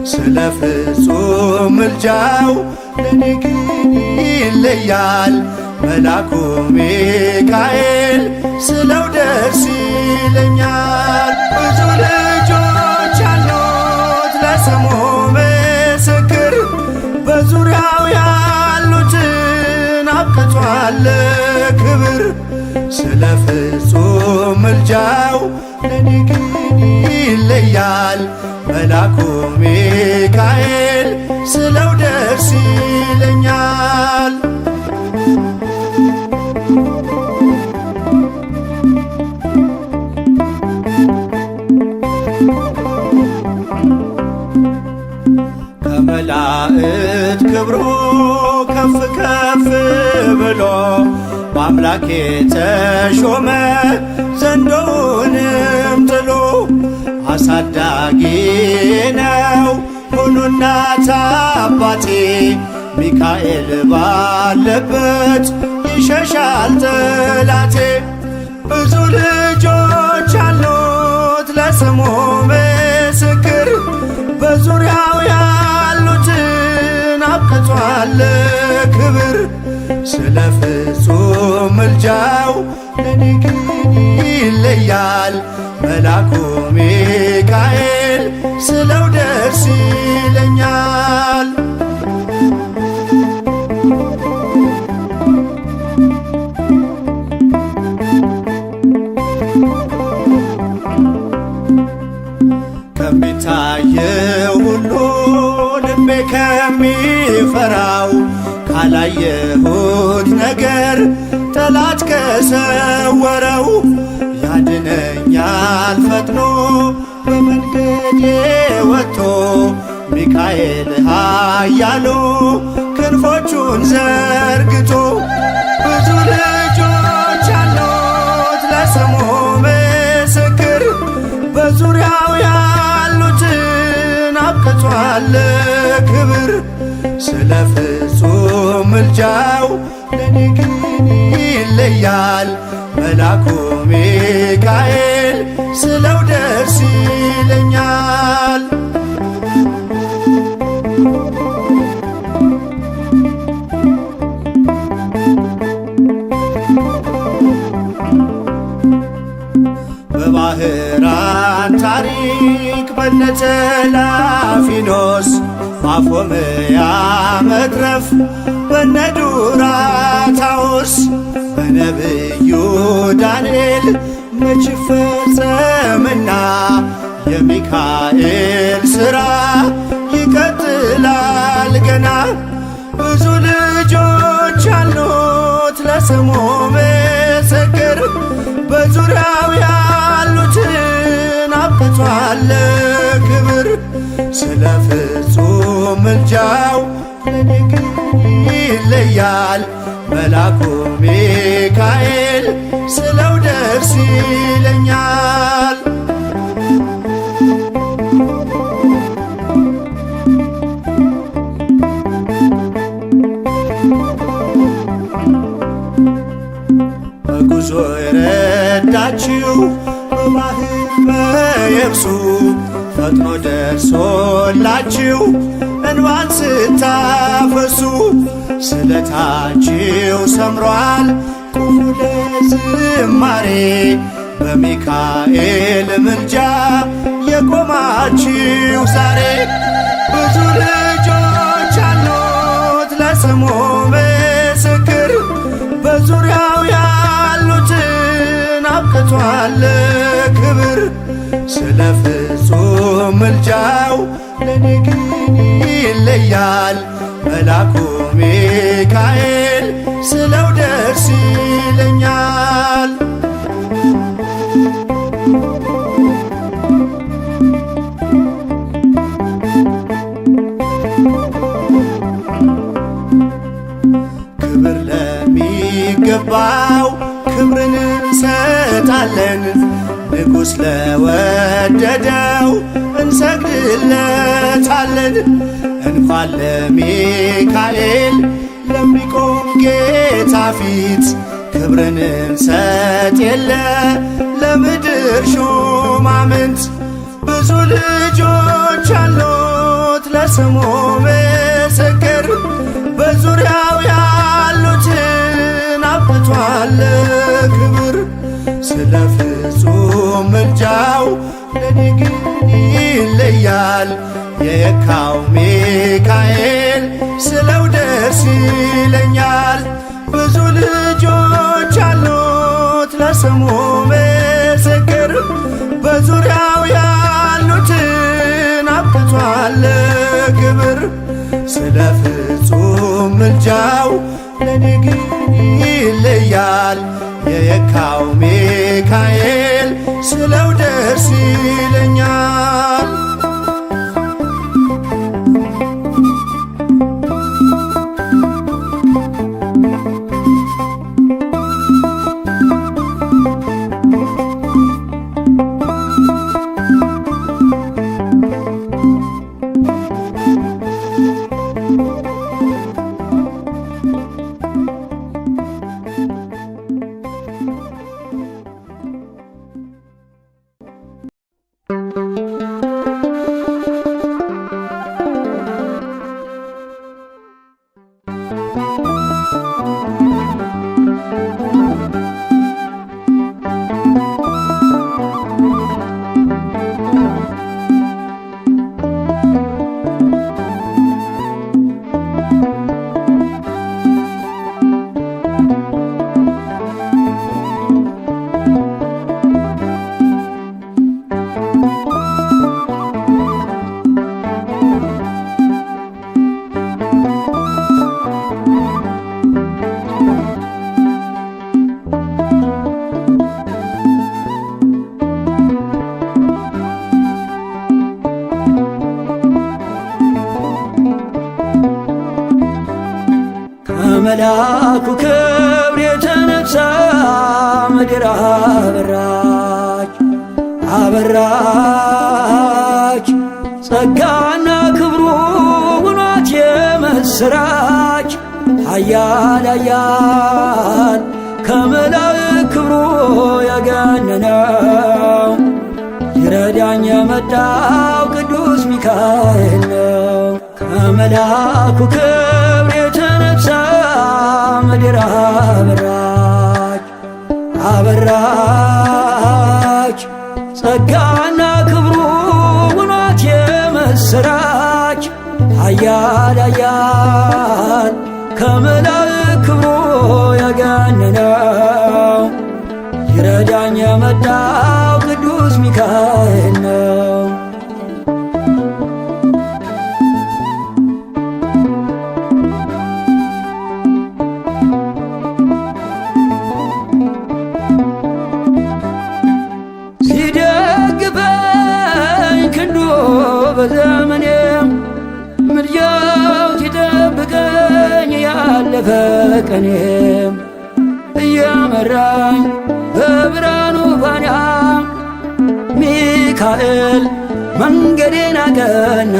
ስለ ፍጹም ምልጃው ለኔ ግን ይለያል። መልአኩ ሚካኤል ስለው ደስ ይለኛል። ብዙ ልጆች አሉት ለስሙ ምስክር፣ በዙሪያው ያሉትን አብቅቷል ክብር። ስለ ፍጹም ምልጃው ለኔ ግን ይለያል። መልአኩ ሚካኤል ስለው ደስ ይለኛል። ከመላእክት ክብሩ ከፍ ከፍ ብሎ በአምላኬ ተሾመ ዘንዶውንም ጥሎ። አሳዳጊ ነው ሁሉ እናት አባቴ፣ ሚካኤል ባለበት ይሸሻል ጠላቴ። ብዙ ልጆች አሉት ለስሙ ምስክር፣ በዙሪያው ያሉትን አብቅቷል ክብር። ስለ ፍጹም ምልጃው ለኔ ግን ይለያል። መልአኩ ሚካኤል ስለው ደስ ይለኛል። ከሚታየው ሁሉ ልቤ ከሚፈራው ካላየሁት ነገር ጠላት ከሰወረው ያድነኛል ፈጥኖ በመንገዴ ወጥቶ። ሚካኤል ኃያሉ ክንፎቹን ዘርግቶ። ብዙ ልጆች አሉት ለስሙ ምስክር፣ በዙሪያው ያሉትን አብቅቷል ክብር። ስለ ፍጹም ምልጃው ለኔ ግን ይለያል። መልአኩ ሚካኤል ስለው ደስ ይለኛል። በባህራን ታሪክ በነተላፊኖስ ማፎምያ መትረፍ በነዱራታውስ በነብዩ ዳንኤል መች ፈጸምና የሚካኤል ሥራ ይቀጥላል ገና። ብዙ ልጆች አሉት ለስሙ ምስክር፣ በዙሪያው ያሉትን አብቅቷል ክብር። ስለ ፍጹም ምልጃው ለኔ ግን ይለያል። መልአኩ ሚካኤል ስለው ደስ ይለኛል። በጉዞ የረዳችው በባህር በየብሱ ፈጥኖ ደርሶላችሁ እንባን ስታፈሱ። ስለታችሁ ሰምሯል ቁሙ ለዝማሬ፣ በሚካኤል ምልጃ የቆማችሁ ዛሬ። ብዙ ልጆች አሉት ለስሙ ምስክር፣ በዙሪያው ያሉትን አብቅቷል ክብር። ስለ ፍጹም ምልጃው ለኔ ግን ይለያል። መልአኩ ሚካኤል ስለው ደስ ይለኛል። ክብር ለሚገባው ክብርን እንሰጣለን፣ ንጉሥ ለወደደው እንሰግድለታለን። እንኳን ለሚካኤል ለሚቆም ጌታ ፊት ክብርን እንሰጥ የለ ለምድር ሹማምንት። ብዙ ልጆች አሉት ለስሙ ምስክር በዙሪያው ያሉትን አብቅቷል ክብር። ስለ ፍጹም ምልጃው ለኔ ግን ይለያል የየካው ሚካኤል ስለው ደስ ይለኛል። ብዙ ልጆች አሉት ለስሙ ምስክር በዙሪያው ያሉትን አብቅቷል ክብር። ስለ ፍጹም ምልጃው ለኔ ግን ይለያል የየካው ሚካኤል ስለው ደስ ይለኛል። ከመላኩ ክብር የተነሳ ምድር አበራች አበራች። ጸጋና ክብሩ ውኗት የምስራች። ኃያል ኃያል ከመላእክት ክብሩ ያገነነው ይረዳኝ የመጣው ቅዱስ ሚካኤል ነው። ከመላኩ ክብር የተነሳ ምድር አበራች አበራች። ጸጋና ክብሩ ውኗት የምስራች። ኃያል ኃያል ከመላእክት ክብሩ ያገነነው ይረዳኝ የመጣው ቅዱስ ሚካኤል ነው። በዘመኔም ምልጃው ሲጠብቀኝ ያለፈ ቀኔም እያመራኝ በብርሃኑ ፋና ሚካኤል መንገዴን አቀና።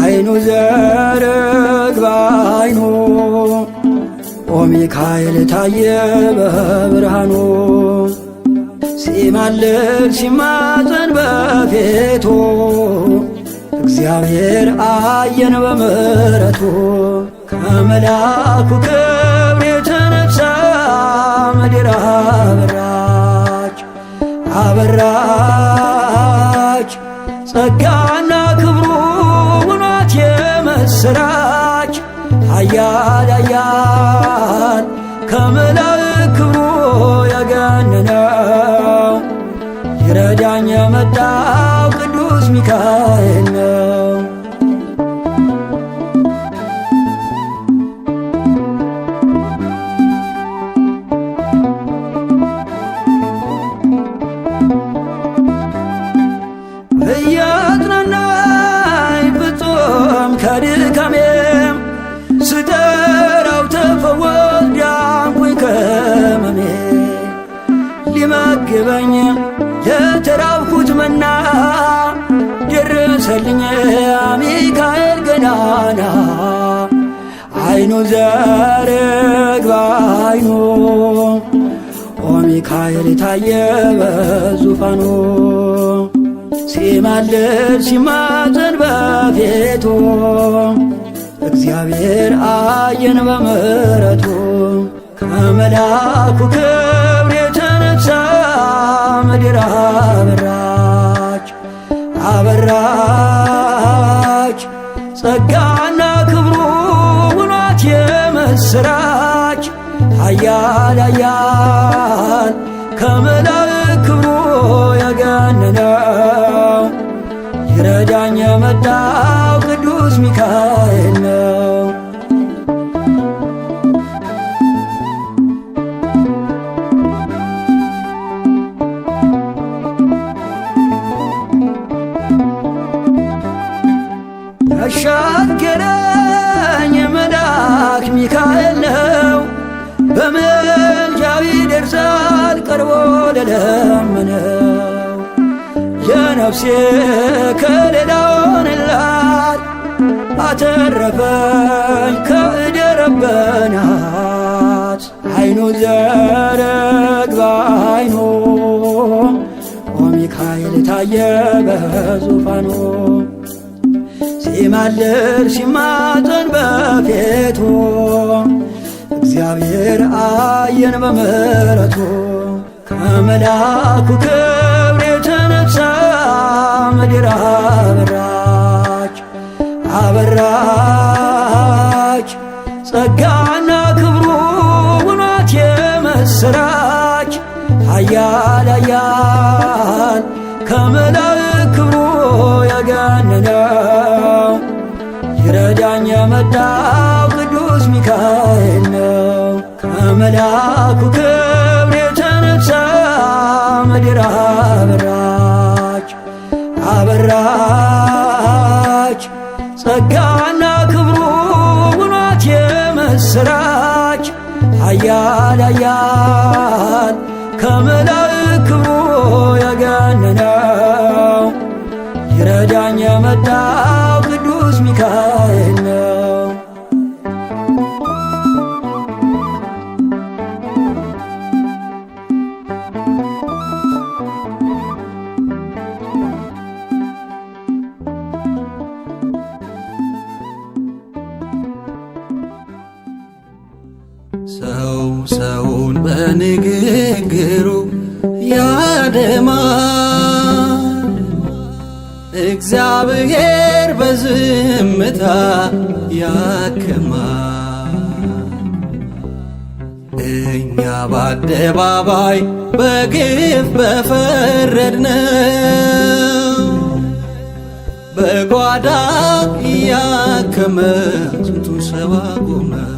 አይኑ ዘርግ በአይኑ ኦ ሚካኤል ታየ በብርሃኑ። ሲማልድ ሲማፀን በፊቱ እግዚአብሔር አየን በምሕረቱ። ከመላኩ ክብር የተነሳ ምድር አበራች አበራች። ጸጋና ክብሩ ውኗት የምስራች። ኃያል ኃያል ከመላእክት ክብሩ ያገነነው ይረዳኝ የመጣው ቅዱስ ሚካኤል ነው። እያጽናናኝ ፍጹም ከድካሜም ስጠራው ተፈወስ ዳንኩኝ ከሕመሜ። ሊመግበኝ ለተራብኩት መና ደረሰልኝ ሚካኤል ገናና። አይኑ ዘርግ በአይኑ ኦ ሚካኤል ታየ በዙፋኑ። ሲማልድ ሲማፀን በፊቱ እግዚአብሔር አየን በምሕረቱ። ከመልአኩ ክብር የተነሳ ምድር አበራች አበራች። ጸጋና ክብሩ ውኗት የምስራች። ኃያል ኃያል ከመላእክት ክብሩ የገነነው ይረዳኝ የመጣው ቅዱስ ሚካኤል ነው። ያሻገረኝ መልአክ ሚካኤል ነው። በምልጃው ይደርሳል ቀርቦ ለለመነው። የነፍሴ ከለላ ሆነላት አተረፈኝ ከእደ ረበናት። አይኑ ዘረግ በአይኑ ሚካኤል ታየ በዙፋኑ። ሲማልድ ሲማፀን በፊቱ እግዚአብሔር አየን በምሕረቱ። ከመልአኩ ክብር የተነሳ ምድር አበራች አበራች። ጸጋና ክብሩ ውኗት የምስራች። ኃያል ኃያል ከመላእክት ክብሩ የገነነው ይረዳኝ የመጣው ቅዱስ ሚካኤል ነው። ከመልአኩ ክብር የተነሳ ምድር አበራች አበራች። ጸጋና ክብሩ ውኗት የምስራች። ኃያል ኃያል ከመላእክት ክብሩ የገነነው ይረዳኝ የመጣው ቅዱስ ሚካኤል ነው። ሰው ሰውን በንግግሩ ያደማል፣ እግዚአብሔር በዝምታ ያክማል። እኛ በአደባባይ በግፍ በፈረድነው በጓዳ እያከመ ስንቱን ሰው አቆመው።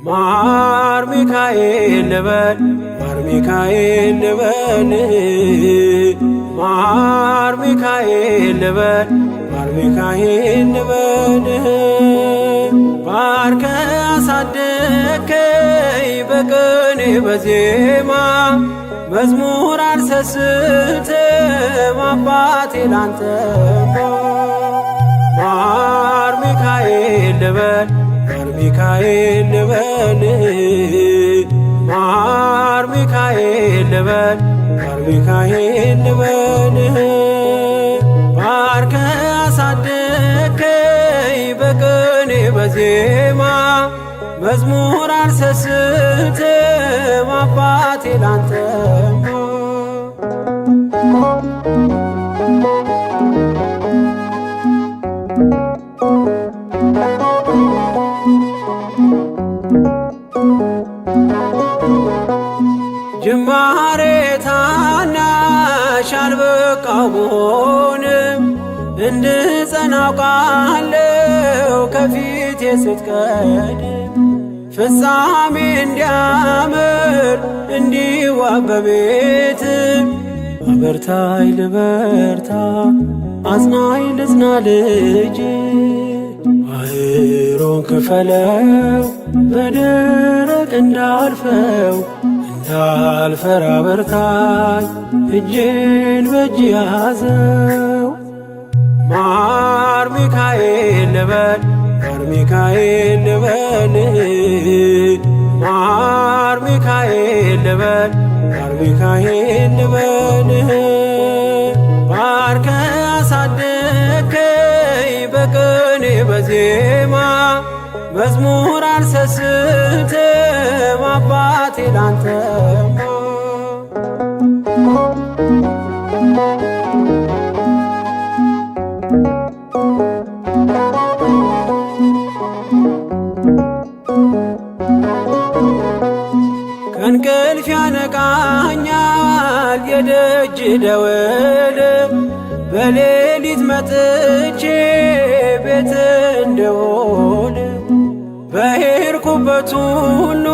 ማር ሚካኤል ልበል ማር ሚካኤል ልበል ማር ሚካኤል ልበል ማር ሚካኤል ልበል ባርከ አሳደከኝ በቅኔ በዜማ መዝሙር አልሰስትም አባቴ ላንተማ ማር ሚካኤል ልበል ማር ሚካኤል ልበል ማር ሚካኤል ልበል ማር ሚካኤል ልበል ባርከ አሳደከኝ በቅኔ በዜማ መዝሙር አልሰስትም አባቴ ላንተማ እንድጸና አውቃለሁ ከፊቴ ስትቀድም ፍጻሜ እንዲያምር እንዲዋብ በቤት አበርታይ ልበርታ አጽናኝ ልጽና ልጅ ባህሩን ክፈለው በደረቅ እንዳልፈው እንዳልፈራ በርታኝ እጄን በእጅ ያዘው ማር ሚካኤል ልበል ማር ሚካኤል ልበል ማር ሚካኤል ልበል ማር ሚካኤል ልበል ባርከ አሳደከኝ በቅኔ በዜማ መዝሙር አልሰስትም አባቴ ላንተማ ከእንቅልፍ ያነቃኛል የደጅ ደወል በሌሊት መጥቼ ቤት እንደውል በሄድኩበት ሁሉ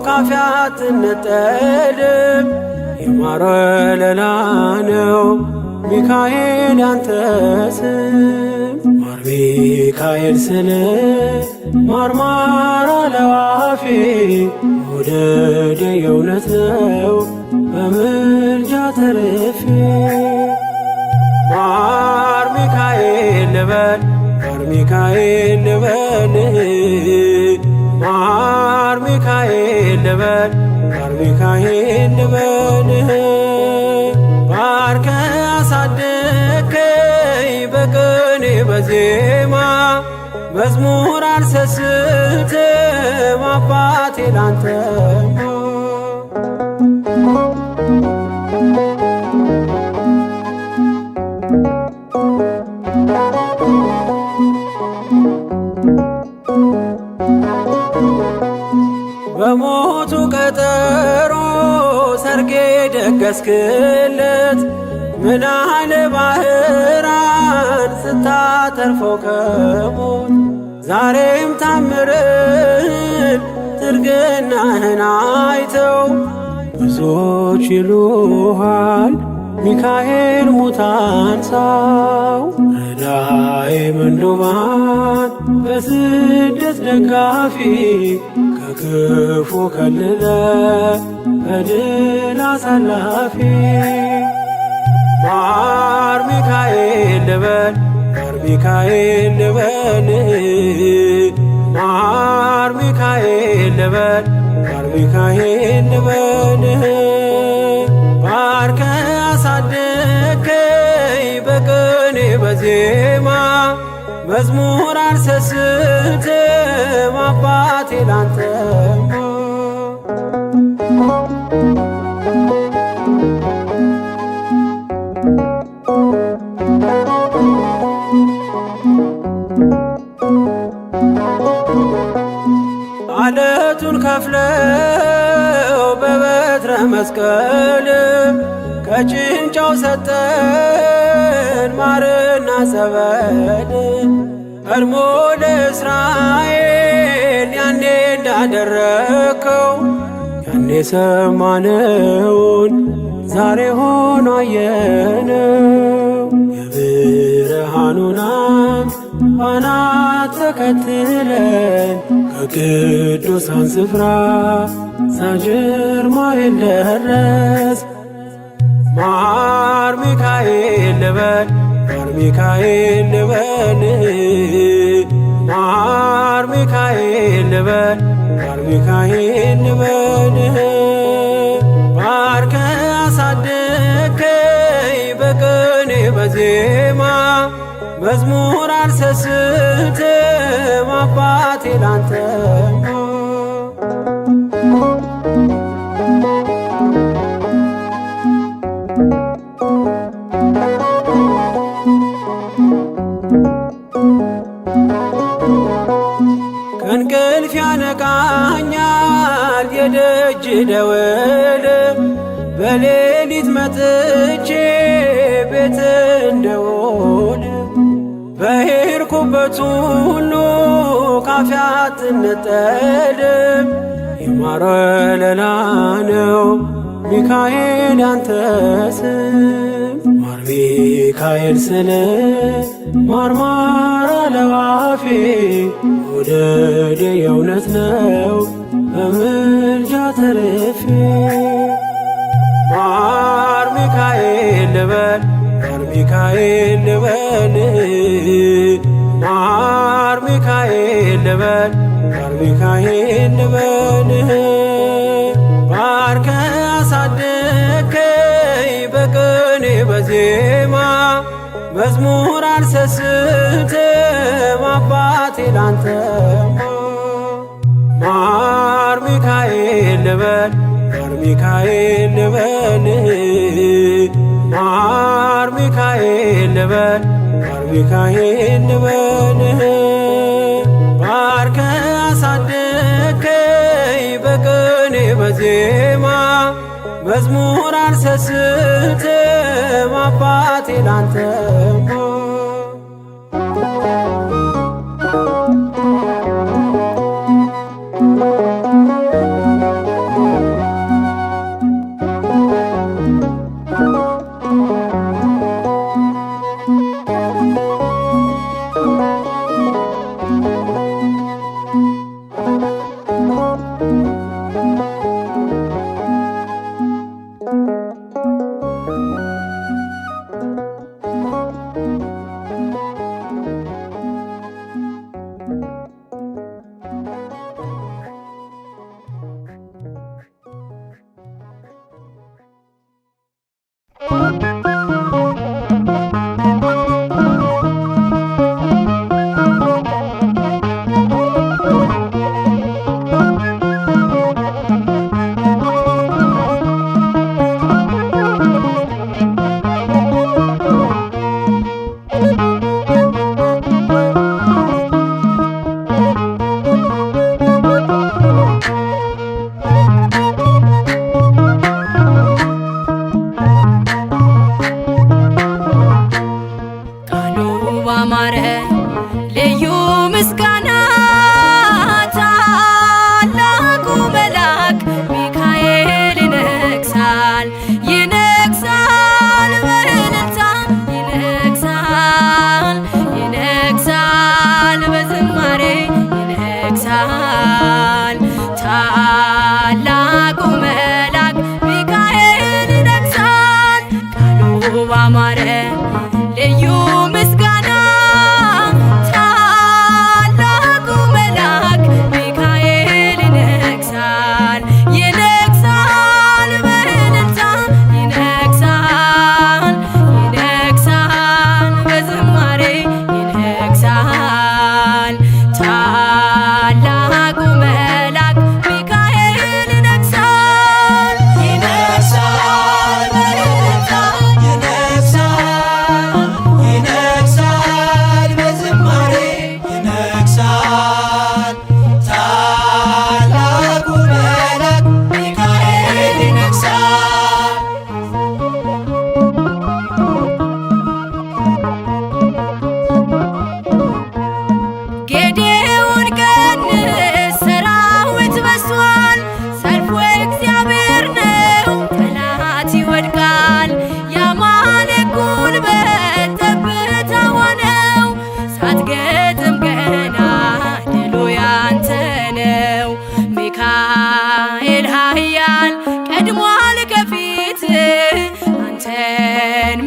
ካፌ አትነጠልም የማር ወለላ ነው ሚካኤል ያንተ ስም ማር ሚካኤል ስል ማርማር አለው አፌ መውደድ የእውነት ነው በምልጃ ተርፌ ማር ሚካኤል ልበል ማር ሚካኤል ልበል ማር ሚካኤል ልበል ማር ሚካኤል ልበል ባርከ አሳደከኝ በቅኔ በዜማ መዝሙር አልሰስትም አባቴ ላንተማ በሞቱ ቀጠሮ ሰርጌ ደገስክለት ምናለ ባህራን ስታተርፈው ከሞት ዛሬም ታምርህን ትርግናህን አይተው ብዙዎች ይሉሃል ሚካኤል ሙታን ሳው ረዳኤ ምንዱባን በስደት ደጋፊ ከክፉ ከልለ በድል አሳላፊ ማር ሚካኤል ልበል ማር ሚካኤል ልበል ማር ሚካኤል ልበል ማር ሚካኤል ልበል ባርከ አሳደከኝ በቅኔ በዜማ መዝሙር አልሰስትም አባቴ ላንተማ አለቱን ከፍለው በበትረ መስቀል ከጭንጫው ሰጠን ማርና ጸበል ቀድሞ ለእስራኤል ያኔ እንዳደረከው ያኔ ሰማነውን ዛሬ ሆኖ አየነው የብርሃኑን አምድ ባናት ተከትለን ከቅዱሳን ስፍራ ሳጅርማኤል ደረስ ማር ሚካኤል ልበል ማር ሚካኤል ልበል ማር ሚካኤል ልበል ማር ሚካኤል ልበል ባርከ አሳደከኝ በቅኔ በዜማ መዝሙር አልሰስትም አባቴ ላንተማ ከእንቅልፍ ያነቃኛል የደጅ ደወል በሌሊት መጥቼ ቤት እንደውል ሕይወቱ ሁሉ ካፌ አትነጠልም። የማር ወለላ ነው ሚካኤል ያንተ ስም። ማር ሚካኤል ስለ ማርማር አለው አፌ መውደድ የእውነት ነው በምልጃ ተርፌ። ማር ሚካኤል ልበል ማር ሚካኤል ልበል ማር ሚካኤል ልበል ማር ሚካኤል ልበል። ባርከ አሳደከኝ በቅኔ በዜማ መዝሙር አልሰስትም አባቴ ላንተማ። ማር ሚካኤል ልበል ማር ሚካኤል ልበል ማር ሚካኤል ልበል ማር ሚካኤል ልበል። ባርከ አሳደከኝ በቅኔ በዜማ መዝሙር አልሰስትም አባቴ ላንተማ።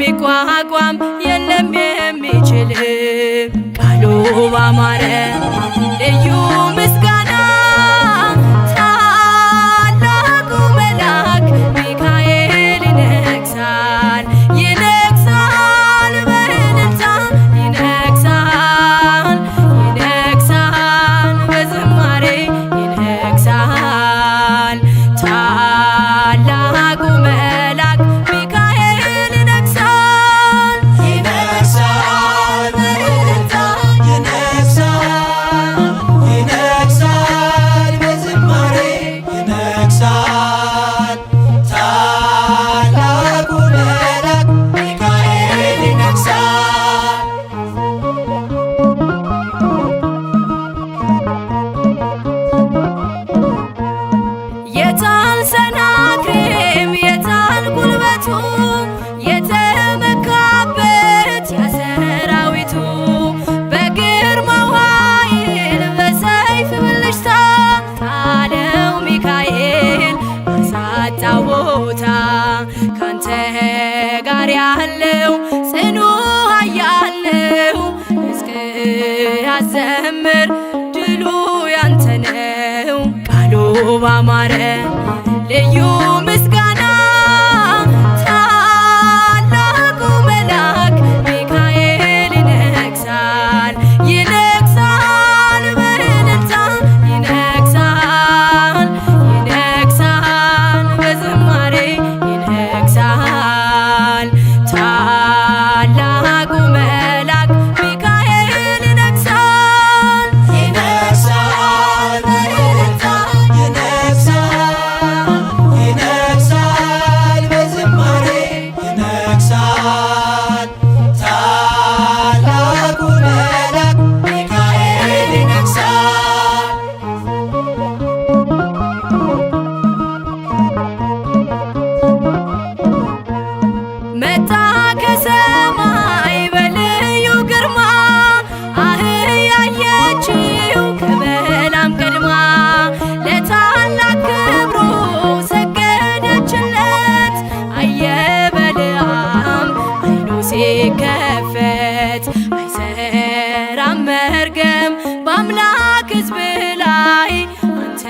ሚቋቋም የለም የሚችል ቃሉ ባማረ ልዩ ምስጋና ታላቁ መልአክ ሚካኤል ይነግሣል ይነግሣል በእልልታ ይነግሣል ይነግሣል በዝማሬ ይነግሣል ታላቁ መልአክ ሚካኤል ይነግሣል ይነግሣል በእልልታ ይነግሣል እናዘምር ድሉ ያንተ ነው ቃሉ ባማረ ልዩ ምስጋና ታላቁ መልአክ ሚካኤል ይነግሣል ይነግሣል በእልልታ ይነግሣል ይነግሣል በዝማሬ ይነግሣል ታላቁ መልአክ ሚካኤል ይነግሣል ይነግሣል በእልልታ ይነግሣል በዝማሬ ይነግሣል ታላቁ መልአክ ሚካኤል ይነግሣል። መጣ ከሰማይ በልዩ ግርማ አህያየችው ከበላም ቀድማ ለታላቅ ክብሩ ሰገደችለት አየ በለዓም አይኑ ሲከፈት አይሰራም መርገም በአምላክ ሕዝብ ላይ አንተ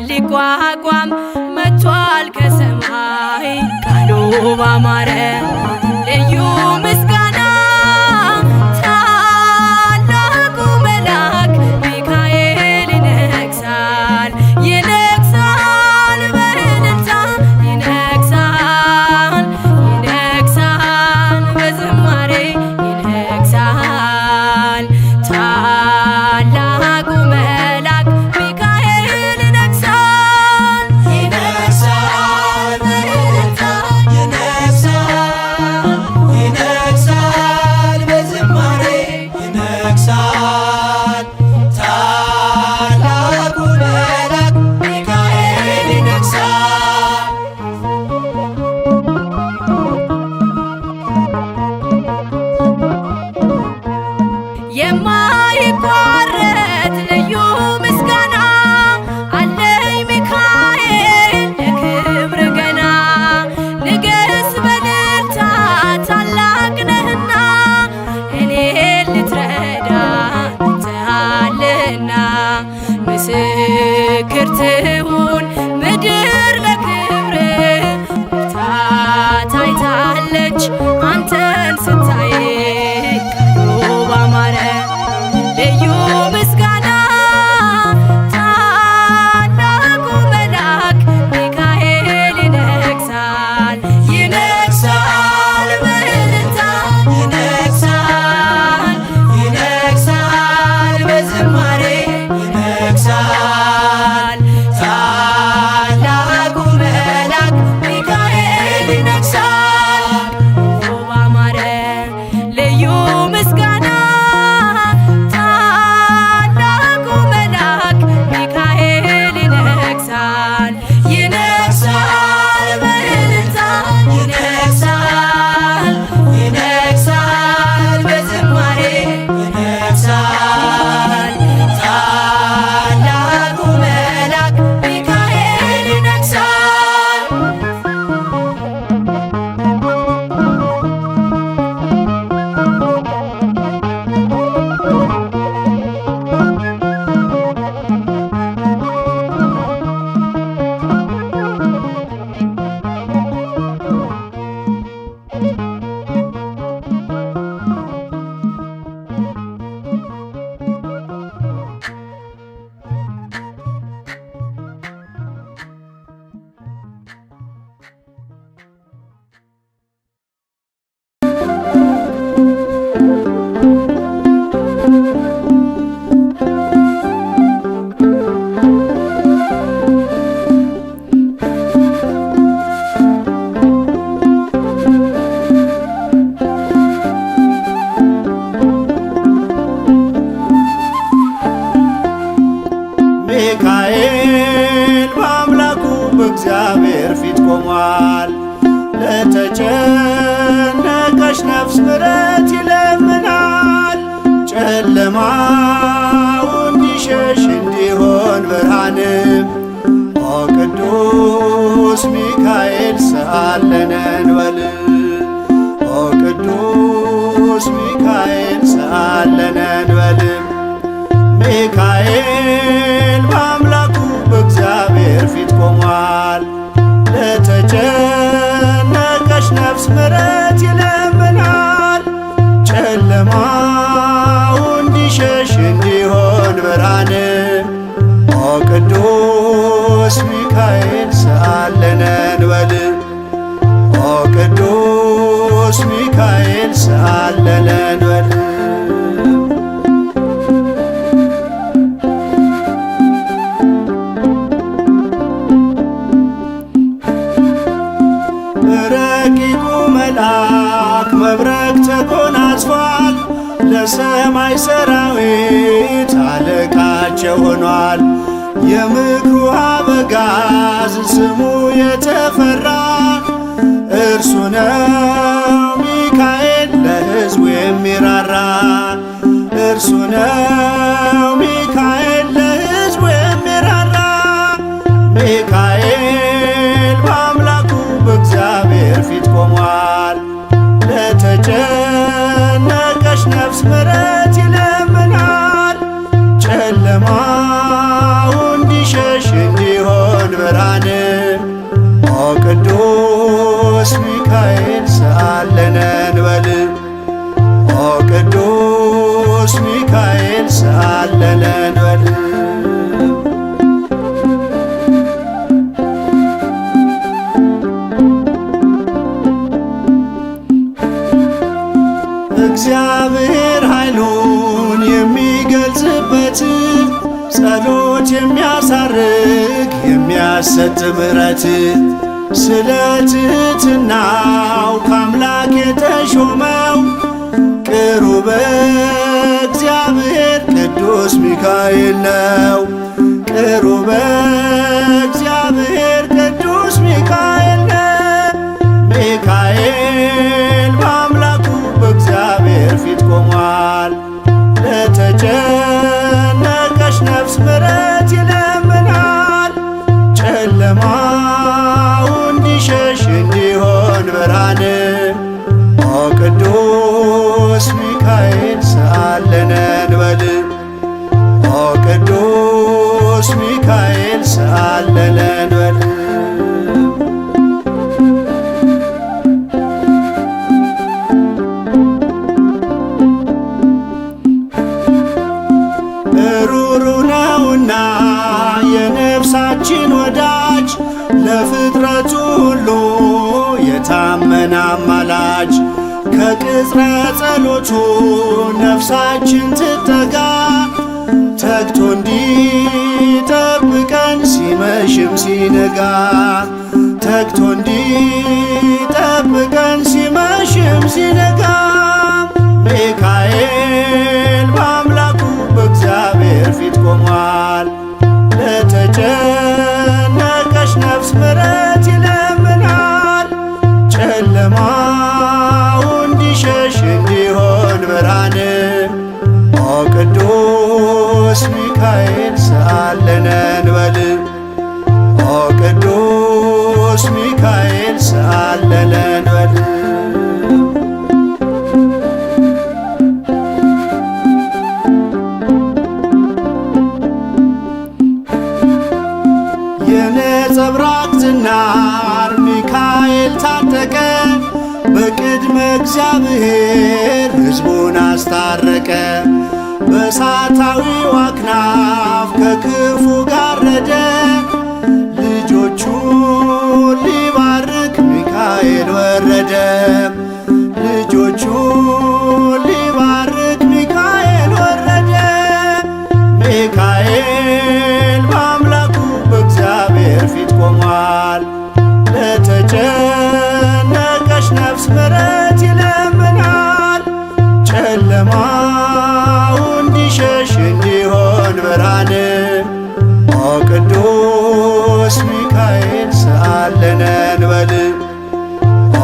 ሊቋቋም መጥቷል ከሰማይ ቃሉ ባማረ ልዩ ምስጋና ታላቁ መልአክ ሚካኤል ይነግሣል ይነግሣል በእልልታ ይነግሣል ይነግሣል በዝማሬ ይነግሣል ታላቁ መልአክ ሚካኤል ይነግሣል ይነግሣል በእልልታ ይነግሣል በዝማሬ ይነግሣል ታላቁ መልአክ ሚካኤል ይነግሣል። የማይቋረጥ ልዩ ምስጋና አለኝ ሚካኤል ለክብር ገና ንገስ በእልልታ ታላቅ ነህና እኔን ልትረዳ መጥተሃልና ምስክር ትሁን ምድር ለክብር ብርታት አይታለች አንተን ስታይ ቃሉ ባማረ ልዩ ምስጋና ታላቁ መልአክ ሚካኤል ይነግሣል ይነግሣል በእልልታ ይነግሣል ይነግሣል በዝማሬ ይነግሣል ታላቁ መልአክ ሚካኤል ይነግሣል። ባማረ ልዩ ምስጋና ታላቁ መልአክ ሚካኤል ይነግሣል ይነግሣል በእልልታ ይነግሣል ይነግሣል በዝማሬ ይነግሣል ታላቁ መልአክ ሚካኤል ይነግሣል። ሚካኤል በአምላኩ በእግዚአብሔር ፊት ቆሟል። ለተጨነቀች ነፍስ ምሕረት ይለምናል። ጨለማው እንዲሸሽ እንዲሆን ብርሃንም ኦ ቅዱስ ሚካኤል ሰአለነ እንበል ኦ ቅዱስ ሚካኤል ሰአለነ እንበል ሚካኤል በአምላኩ በእግዚአብሔር ፊት ቆሟል። ለተጨነቀች ነፍስ ምሕረት ይለምናል። ጨለማው እንዲሸሽ እንዲሆን ብርሃን ኦ ቅዱስ ሚካኤል ሰአለነ እንበል። ኦ ቅዱስ ሚካኤል ሰአለነ እንበል። ረቂቁ መልአክ መብረቅ ተጎናጽፏል። ለሰማይ ሰራዊት አለቃቸው ሆኗል። የምክሩ አበጋዝ ስሙ የተፈራ እርሱ ነው ሚካኤል ለሕዝቡ የሚራራ። እርሱ ነው ሚካኤል ለሕዝቡ የሚራራ። ሚካኤል በአምላኩ በእግዚአብሔር ፊት ቆሟል። ለተጨነቀች ነፍስ ምሕረት ይለምናል። ጨለማው እንዲሸሽ እንዲሆን ብርሃን ኦ ቅዱስ ሚካኤል ሰአለነ እንበል። ኦ ቅዱስ ሚካኤል ሰአለነ እንበል። እግዚአብሔር ኃይሉን የሚገልጽበት ጸሎት የሚያሳርግ የሚያሰጥ ምሕረት ስለ ትሕትናው ከአምላክ የተሾመው ቅሩበ እግዚአብሔር ቅዱስ ሚካኤል ነው። ቅሩበ እግዚአብሔር ቅዱስ ሚካኤል ነው። ሚካኤል በአምላኩ በእግዚአብሔር ፊት ቆሟል። ለተጨነቀች ነፍስ ምሕረት ይለምናል። ጨለማው እንዲሸሽ እንዲሆን ብርሃን ኦ ቅዱስ ሚካኤል ሰአለነ እንበል። ኦ ቅዱስ ሚካኤል ሰአለነ እንበል። ሩሩ ነውና የነፍሳችን ወዳጅ ለፍጥረቱ ሁሉ የታመነ አማላጅ ከቅጽረ ጸሎቱ ነፍሳችን ትጠጋ ተግቶ እንዲጠብቀን ሲመሽም ሲነጋ ተግቶ እንዲጠብቀን ሲመሽም ሲነጋ ሚካኤል በአምላኩ በእግዚአብሔር ፊት ቆሟል። ለተጨነቀች ነፍስ ምሕረት ይለምናል። ጨለማው እንዲሸሽ እንዲሆን ብርሃን ኦ ቅዱስ ሚካኤል ሰአለነ እንበል። ኦ ቅዱስ ሚካኤል ሰአለነ እንበል። የነጸብራቅ ዝናር ሚካኤል ታጠቀ በቅድመ እግዚአብሔር ሕዝቡን አስታረቀ። በእሳታዊው አክናፍ ከክፉ ጋረደ ልጆቹን ሊባርክ ሚካኤል ወረደ። ልጆቹን ሊባርክ ሚካኤል ወረደ። ሚካኤል በአምላኩ በእግዚአብሔር ፊት ቆሟል። ለተጨነቀች ነፍስ ምሕረት ይለምናል። ጨለማው እንዲሸሽ እንዲሆን ብርሃን ኦ ቅዱስ ሚካኤል ሰአለነ እንበል።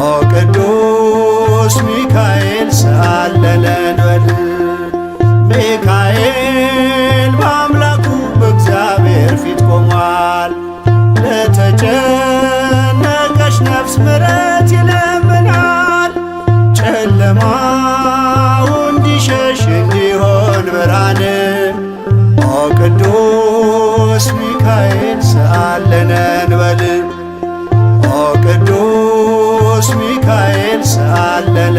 ኦ ቅዱስ ሚካኤል ሰአለነ እንበል። ሚካኤል በአምላኩ በእግዚአብሔር ፊት ቆሟል። ለተጨነቀች ነፍስ ምሕረት ይለምናል። ጨለማው እንዲሸሽ እንዲሆን ብርሃን ኦ ሚካኤል ሰአለነ እንበል ኦ ቅዱስ ሚካኤል ሰአለነ